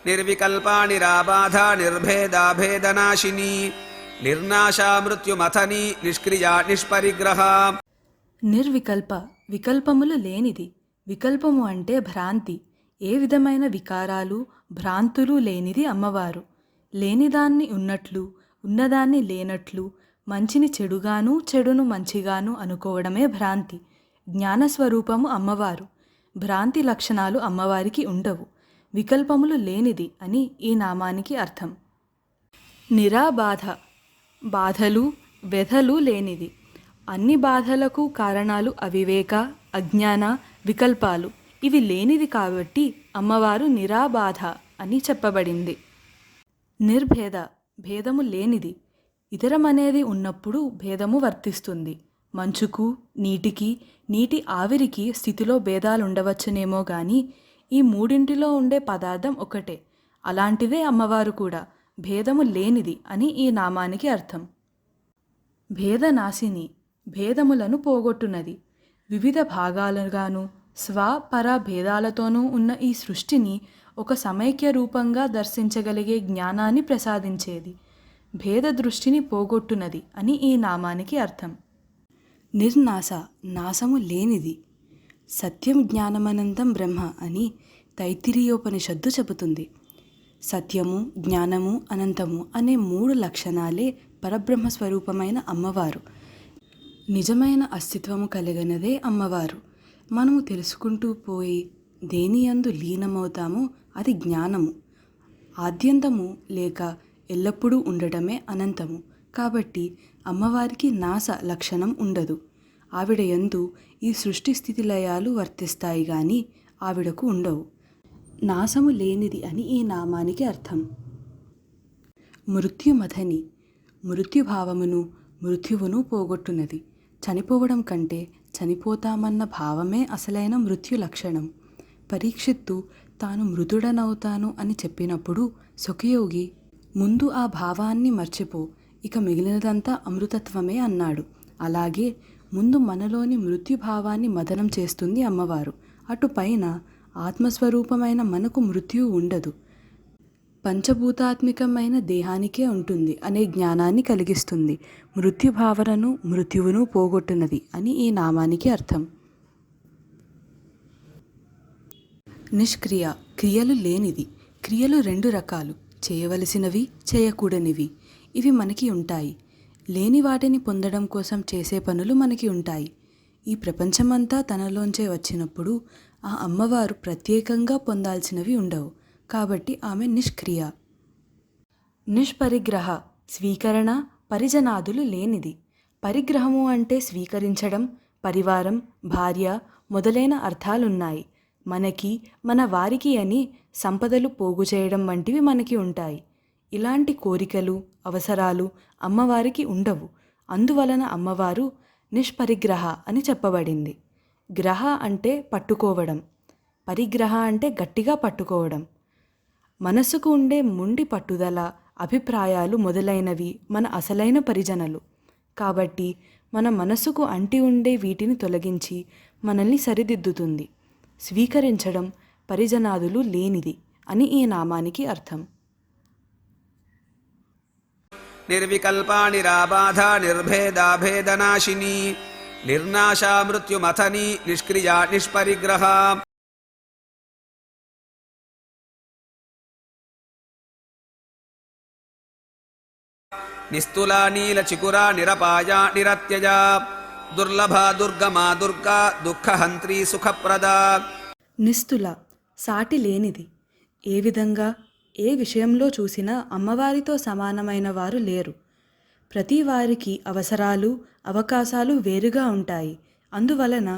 నిర్వికల్పా నిరాబాధ నిర్భేదాభేదనాశిని నిర్నాశా మృత్యుమథని నిష్క్రియా నిష్పరిగ్రహ. నిర్వికల్ప, వికల్పములు లేనిది. వికల్పము అంటే భ్రాంతి. ఏ విధమైన వికారాలు భ్రాంతులు లేనిది అమ్మవారు. లేనిదాన్ని ఉన్నట్లు, ఉన్నదాన్ని లేనట్లు, మంచిని చెడుగాను చెడును మంచిగాను అనుకోవడమే భ్రాంతి. జ్ఞానస్వరూపము అమ్మవారు. భ్రాంతి లక్షణాలు అమ్మవారికి ఉండవు. వికల్పములు లేనిది అని ఈ నామానికి అర్థం. నిరాబాధ, బాధలు వ్యధలు లేనిది. అన్ని బాధలకు కారణాలు అవివేక, అజ్ఞాన, వికల్పాలు. ఇవి లేనిది కాబట్టి అమ్మవారు నిరాబాధ అని చెప్పబడింది. నిర్భేద, భేదము లేనిది. ఇతరమనేది ఉన్నప్పుడు భేదము వర్తిస్తుంది. మంచుకు, నీటికి, నీటి ఆవిరికి స్థితిలో భేదాలుండవచ్చునేమో గాని ఈ మూడింటిలో ఉండే పదార్థం ఒకటే. అలాంటిదే అమ్మవారు కూడా. భేదము లేనిది అని ఈ నామానికి అర్థం. భేదనాశిని, భేదములను పోగొట్టునది. వివిధ భాగాలుగాను స్వ పర భేదాలతోనూ ఉన్న ఈ సృష్టిని ఒక సమైక్య రూపంగా దర్శించగలిగే జ్ఞానాన్ని ప్రసాదించేది. భేద దృష్టిని పోగొట్టునది అని ఈ నామానికి అర్థం. నిర్నాశ, నాశము లేనిది. సత్యం జ్ఞానమనంతం బ్రహ్మ అని తైత్తిరీయోపనిషత్తు చెబుతుంది. సత్యము, జ్ఞానము, అనంతము అనే 3 లక్షణాలే పరబ్రహ్మ స్వరూపమైన అమ్మవారు. నిజమైన అస్తిత్వము కలిగినదే అమ్మవారు. మనము తెలుసుకుంటూ పోయి దేనియందు లీనమవుతామో అది జ్ఞానము. ఆద్యంతము లేక ఎల్లప్పుడూ ఉండటమే అనంతము. కాబట్టి అమ్మవారికి నాశ లక్షణం ఉండదు. ఆవిడ యందు ఈ సృష్టి స్థితిలయాలు వర్తిస్తాయి గాని ఆవిడకు ఉండవు. నాశము లేనిది అని ఈ నామానికి అర్థం. మృత్యుమథని, మృత్యుభావమును మృత్యువును పోగొట్టునది. చనిపోవడం కంటే చనిపోతామన్న భావమే అసలైన మృత్యు లక్షణం. పరీక్షిత్తు తాను మృతుడనవుతాను అని చెప్పినప్పుడు సుఖయోగి ముందు ఆ భావాన్ని మర్చిపో, ఇక మిగిలినదంతా అమృతత్వమే అన్నాడు. అలాగే ముందు మనలోని మృత్యుభావాన్ని మదనం చేస్తుంది అమ్మవారు. అటుపైన ఆత్మస్వరూపమైన మనకు మృత్యువు ఉండదు. పంచభూతాత్మికమైన దేహానికే ఉంటుంది అనే జ్ఞానాన్ని కలిగిస్తుంది. మృత్యుభావనను మృత్యువును పోగొట్టునది అని ఈ నామానికి అర్థం. నిష్క్రియ, క్రియలు లేనిది. క్రియలు 2 రకాలు, చేయవలసినవి, చేయకూడనివి. ఇవి మనకి ఉంటాయి. లేని వాటిని పొందడం కోసం చేసే పనులు మనకి ఉంటాయి. ఈ ప్రపంచమంతా తనలోంచే వచ్చినప్పుడు ఆ అమ్మవారు ప్రత్యేకంగా పొందాల్సినవి ఉండవు. కాబట్టి ఆమె నిష్క్రియ. నిష్పరిగ్రహ, స్వీకరణ, పరిజనాదులు లేనిది. పరిగ్రహము అంటే స్వీకరించడం, పరివారం, భార్య మొదలైన అర్థాలున్నాయి. మనకి, మన వారికి అని సంపదలు పోగు చేయడం వంటివి మనకి ఉంటాయి. ఇలాంటి కోరికలు, అవసరాలు అమ్మవారికి ఉండవు. అందువలన అమ్మవారు నిష్పరిగ్రహ అని చెప్పబడింది. గ్రహ అంటే పట్టుకోవడం, పరిగ్రహ అంటే గట్టిగా పట్టుకోవడం. మనస్సుకు ఉండే మొండి పట్టుదల, అభిప్రాయాలు మొదలైనవి మన అసలైన పరిజనలు. కాబట్టి మన మనస్సుకు అంటి ఉండే వీటిని తొలగించి మనల్ని సరిదిద్దుతుంది. స్వీకరించడం, పరిజనాదులు లేనిది అని ఈ నామానికి అర్థం. నిర్వికల్పా నిరాబాధ నిర్భేదాభేదనాశిని నిర్నాశా మృత్యుమథని నిష్క్రియా నిష్పరిగ్రహ. నిస్తులా నీల చికురా నిరపాయా నిరత్యజా దుర్లభ దుర్గమా దుర్గా దుఃఖహంత్రీ సుఖప్రదా. నిస్తుల, సాటి లేనిది. ఏ విధంగా, ఏ విషయంలో చూసినా అమ్మవారితో సమానమైన వారు లేరు. ప్రతి వారికి అవసరాలు, అవకాశాలు వేరుగా ఉంటాయి. అందువలన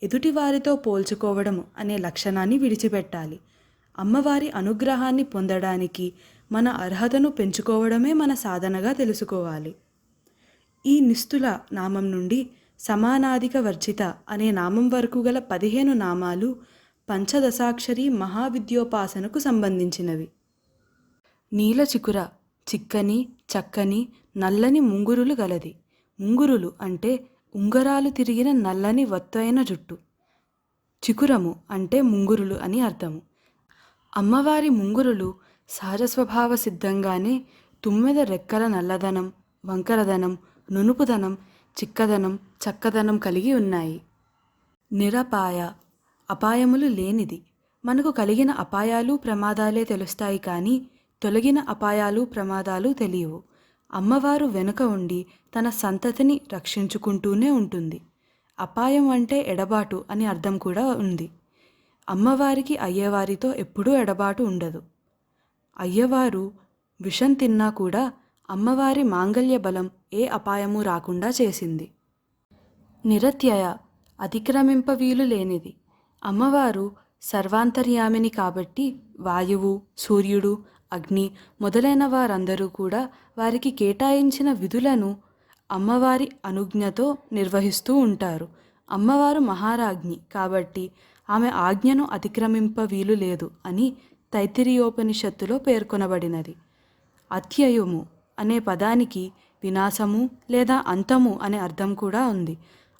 ఎదుటివారితో పోల్చుకోవడం అనే లక్షణాన్ని విడిచిపెట్టాలి. అమ్మవారి అనుగ్రహాన్ని పొందడానికి మన అర్హతను పెంచుకోవడమే మన సాధనగా తెలుసుకోవాలి. ఈ నిస్తుల నామం నుండి సమానాధిక వర్జిత అనే నామం వరకు గల 15 నామాలు పంచదశాక్షరి మహావిద్యోపాసనకు సంబంధించినవి. నీలచికుర, చిక్కని, చక్కని, నల్లని ముంగురులు గలది. ముంగురులు అంటే ఉంగరాలు తిరిగిన నల్లని వత్తైన జుట్టు. చికురము అంటే ముంగురులు అని అర్థము. అమ్మవారి ముంగురులు సహజ స్వభావ సిద్ధంగానే తుమ్మెద రెక్కల నల్లదనం, వంకరదనం, నునుపుదనం, చిక్కదనం, చక్కదనం కలిగి ఉన్నాయి. నిరపాయ, అపాయములు లేనిది. మనకు కలిగిన అపాయాలు ప్రమాదాలే తెలుస్తాయి కానీ తొలగిన అపాయాలు ప్రమాదాలు తెలియవు. అమ్మవారు వెనుక ఉండి తన సంతతిని రక్షించుకుంటూనే ఉంటుంది. అపాయం అంటే ఎడబాటు అని అర్థం కూడా ఉంది. అమ్మవారికి అయ్యవారితో ఎప్పుడూ ఎడబాటు ఉండదు. అయ్యవారు విషం తిన్నా కూడా అమ్మవారి మాంగల్య బలం ఏ అపాయము రాకుండా చేసింది. నిరత్యయ, అతిక్రమింప వీలు లేనిది. అమ్మవారు సర్వాంతర్యామిని కాబట్టి వాయువు, సూర్యుడు, అగ్ని మొదలైన వారందరూ కూడా వారికి కేటాయించిన విధులను అమ్మవారి అనుజ్ఞతో నిర్వహిస్తూ ఉంటారు. అమ్మవారు మహారాజ్ఞి కాబట్టి ఆమె ఆజ్ఞను అతిక్రమింప వీలు లేదు అని తైత్తిరీయోపనిషత్తులో పేర్కొనబడినది. అత్యయము అనే పదానికి వినాశము లేదా అంతము అనే అర్థం కూడా ఉంది.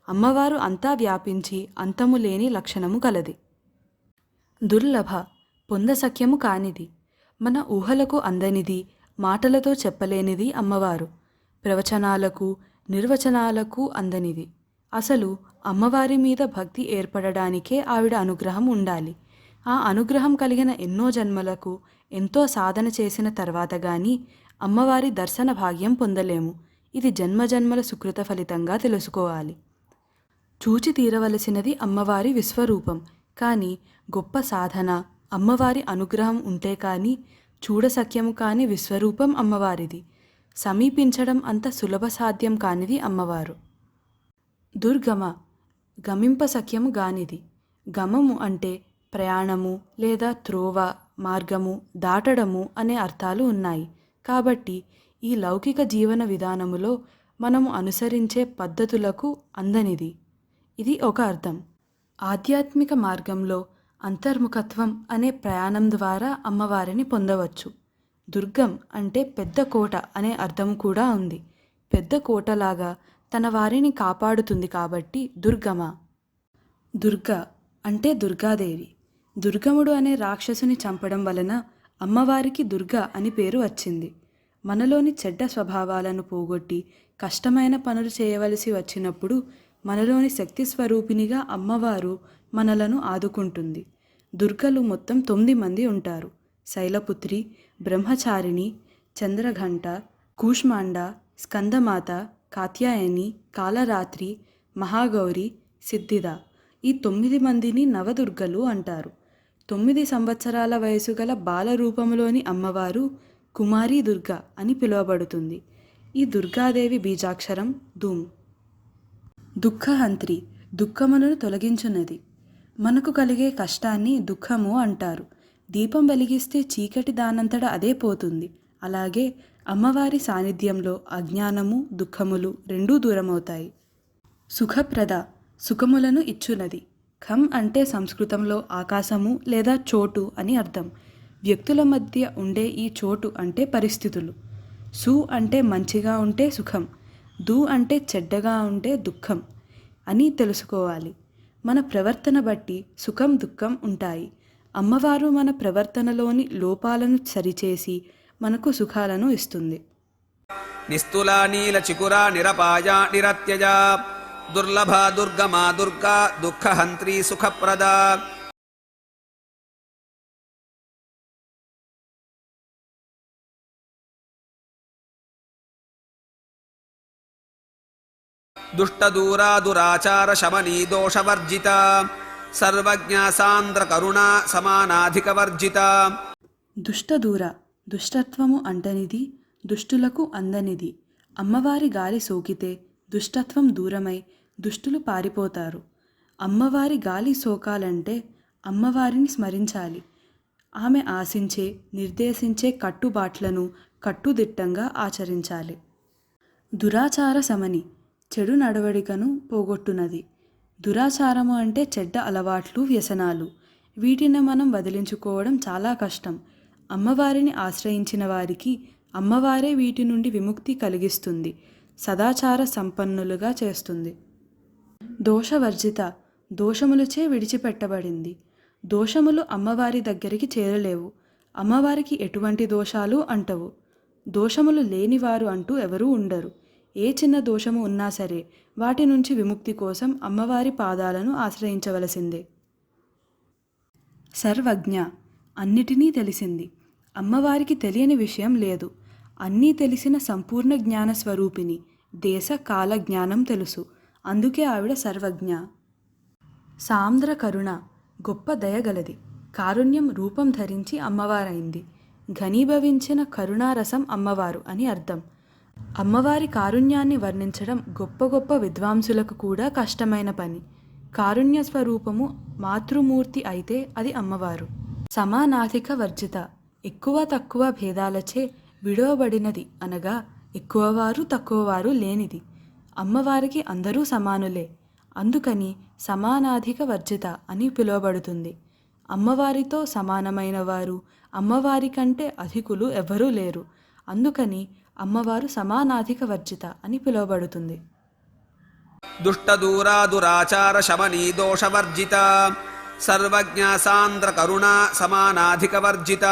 అమ్మవారు అంతా వ్యాపించి అంతము లేని లక్షణము కలది. దుర్లభ, పొందసఖ్యము కానిది. మన ఊహలకు అందనిది, మాటలతో చెప్పలేనిది అమ్మవారు. ప్రవచనాలకు, నిర్వచనాలకు అందనిది. అసలు అమ్మవారి మీద భక్తి ఏర్పడడానికే ఆవిడ అనుగ్రహం ఉండాలి. ఆ అనుగ్రహం కలిగిన ఎన్నో జన్మలకు ఎంతో సాధన చేసిన తర్వాత గాని అమ్మవారి దర్శన భాగ్యం పొందలేము. ఇది జన్మజన్మల సుకృత ఫలితంగా తెలుసుకోవాలి. చూచి తీరవలసినది అమ్మవారి విశ్వరూపం. కానీ గొప్ప సాధన, అమ్మవారి అనుగ్రహం ఉంటే కానీ చూడసఖ్యము కాని విశ్వరూపం అమ్మవారిది. సమీపించడం అంత సులభ సాధ్యం కానిది అమ్మవారు. దుర్గమ, గమింప సఖ్యము గానిది. గమము అంటే ప్రయాణము లేదా త్రోవ, మార్గము, దాటడము అనే అర్థాలు ఉన్నాయి. కాబట్టి ఈ లౌకిక జీవన విధానములో మనము అనుసరించే పద్ధతులకు అందనిది. ఇది ఒక అర్థం. ఆధ్యాత్మిక మార్గంలో అంతర్ముఖత్వం అనే ప్రయాణం ద్వారా అమ్మవారిని పొందవచ్చు. దుర్గం అంటే పెద్ద కోట అనే అర్థం కూడా ఉంది. పెద్ద కోటలాగా తన వారిని కాపాడుతుంది కాబట్టి దుర్గమ. దుర్గ అంటే దుర్గాదేవి. దుర్గముడు అనే రాక్షసుని చంపడం వలన అమ్మవారికి దుర్గ అని పేరు వచ్చింది. మనలోని చెడ్డ స్వభావాలను పోగొట్టి కష్టమైన పనులు చేయవలసి వచ్చినప్పుడు మనలోని శక్తి స్వరూపినిగా అమ్మవారు మనలను ఆదుకుంటుంది. దుర్గలు మొత్తం 9 మంది ఉంటారు. శైలపుత్రి, బ్రహ్మచారిణి, చంద్రఘంట, కూష్మాండ, స్కందమాత, కాత్యాయని, కాలరాత్రి, మహాగౌరి, సిద్ధిద. ఈ 9 మందిని నవదుర్గలు అంటారు. 9 సంవత్సరాల వయసు గల బాలరూపములోని అమ్మవారు కుమారీ దుర్గ అని పిలువబడుతుంది. ఈ దుర్గాదేవి బీజాక్షరం ధూమ్. దుఃఖహంత్రి, దుఃఖములను తొలగించున్నది. మనకు కలిగే కష్టాన్ని దుఃఖము అంటారు. దీపం వెలిగిస్తే చీకటి దానంతట అదే పోతుంది. అలాగే అమ్మవారి సాన్నిధ్యంలో అజ్ఞానము, దుఃఖములు రెండూ దూరమవుతాయి. సుఖప్రద, సుఖములను ఇచ్చునది. ఖం అంటే సంస్కృతంలో ఆకాశము లేదా చోటు అని అర్థం. వ్యక్తుల మధ్య ఉండే ఈ చోటు అంటే పరిస్థితులు. సు అంటే మంచిగా ఉంటే సుఖం, దు అంటే చెడ్డగా ఉంటే దుఃఖం అని తెలుసుకోవాలి. మన ప్రవర్తన బట్టి సుఖం, దుఃఖం ఉంటాయి. అమ్మవారు మన ప్రవర్తనలోని లోపాలను సరిచేసి మనకు సుఖాలను ఇస్తుంది. నిస్తులా నీల చికురా నిరపాయ నిరత్యజ దుర్లభ దుర్గమా దుర్గా దుఃఖహంత్రీ సుఖప్రదా. దుష్టదూరా దురాచార శమనీ దోషవర్జిత సర్వజ్ఞ సాంద్ర కరుణా సమానాధికవర్జిత. దుష్టదూర, దుష్టత్వము అంటనిది, దుష్టులకు అందనిది. అమ్మవారి గాలి సోకితే దుష్టత్వం దూరమై దుష్టులు పారిపోతారు. అమ్మవారి గాలి సోకాలంటే అమ్మవారిని స్మరించాలి. ఆమె ఆశించే, నిర్దేశించే కట్టుబాట్లను కట్టుదిట్టంగా ఆచరించాలి. దురాచార శమని, చెడు నడవడికను పోగొట్టునది. దురాచారము అంటే చెడ్డ అలవాట్లు, వ్యసనాలు. వీటిని మనం వదిలించుకోవడం చాలా కష్టం. అమ్మవారిని ఆశ్రయించిన వారికి అమ్మవారే వీటి నుండి విముక్తి కలిగిస్తుంది, సదాచార సంపన్నులుగా చేస్తుంది. దోషవర్జిత, దోషములచే విడిచిపెట్టబడింది. దోషములు అమ్మవారి దగ్గరికి చేరలేవు. అమ్మవారికి ఎటువంటి దోషాలు అంటవు. దోషములు లేనివారు అంటూ ఎవరూ ఉండరు. ఏ చిన్న దోషము ఉన్నా సరే వాటి నుంచి విముక్తి కోసం అమ్మవారి పాదాలను ఆశ్రయించవలసిందే. సర్వజ్ఞ, అన్నిటినీ తెలిసింది. అమ్మవారికి తెలియని విషయం లేదు. అన్నీ తెలిసిన సంపూర్ణ జ్ఞాన స్వరూపిణి. దేశ కాల జ్ఞానం తెలుసు. అందుకే ఆవిడ సర్వజ్ఞ. సాంద్ర కరుణ, గొప్ప దయగలది. కారుణ్యం రూపం ధరించి అమ్మవారైంది. ఘనీభవించిన కరుణారసం అమ్మవారు అని అర్థం. అమ్మవారి కారుణ్యాన్ని వర్ణించడం గొప్ప గొప్ప విద్వాంసులకు కూడా కష్టమైన పని. కారుణ్య స్వరూపము మాతృమూర్తి అయితే అది అమ్మవారు. సమానాధిక వర్జిత, ఎక్కువ తక్కువ భేదాలచే విడవబడినది అనగా ఎక్కువవారు తక్కువవారు లేనిది. అమ్మవారికి అందరూ సమానులే. అందుకని సమానాధిక వర్జిత అని పిలువబడుతుంది. అమ్మవారితో సమానమైన వారు, అమ్మవారి కంటే అధికులు ఎవ్వరూ లేరు. అందుకని అమ్మవారు సమానాధిక వర్జిత అని పిలువబడుతుంది. దుష్టదూరా దురాచార శమనీ దోషవర్జిత, సర్వజ్ఞ సాంద్ర కరుణా సమానాధిక వర్జిత.